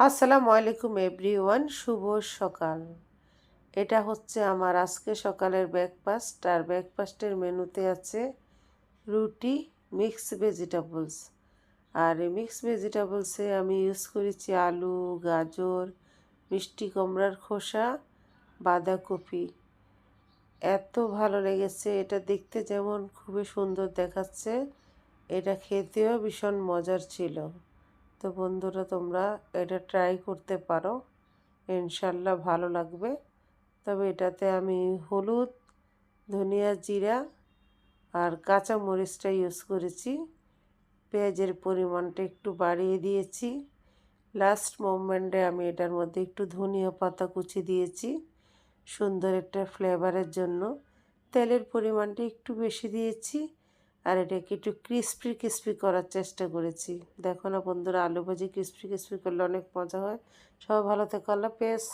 আসসালামু আলাইকুম এভরিওয়ান, শুভ সকাল। এটা হচ্ছে আমার আজকে সকালের ব্রেকফাস্ট। আর ব্রেকফাস্টের মেনুতে আছে রুটি, মিক্স ভেজিটেবলস। আর এই মিক্স ভেজিটেবলসে আমি ইউজ করেছি আলু, গাজর, মিষ্টি কুমড়ার খোসা, বাঁধাকপি। এত ভালো লেগেছে, এটা দেখতে যেমন খুবই সুন্দর দেখাচ্ছে, এটা খেতেও ভীষণ মজার ছিল। তো বন্ধুরা, তোমরা এটা ট্রাই করতে পারো, ইনশাল্লাহ ভালো লাগবে। তবে এটাতে আমি হলুদ, ধনিয়া, জিরা আর কাঁচা মরিচটা ইউজ করেছি। পেঁয়াজের পরিমাণটা একটু বাড়িয়ে দিয়েছি। লাস্ট মোমেন্টে আমি এটার মধ্যে একটু ধনিয়া পাতা কুচি দিয়েছি সুন্দর একটা ফ্লেভারের জন্য। তেলের পরিমাণটা একটু বেশি দিয়েছি। আর এটাকে একটু ক্রিস্পি ক্রিস্পি করার চেষ্টা করেছি। দেখো না বন্ধুরা, আলু ভাজি ক্রিস্পি ক্রিস্পি করলে অনেক মজা হয়। সবাই ভালো থেকো, আল্লাহ হাফেজ।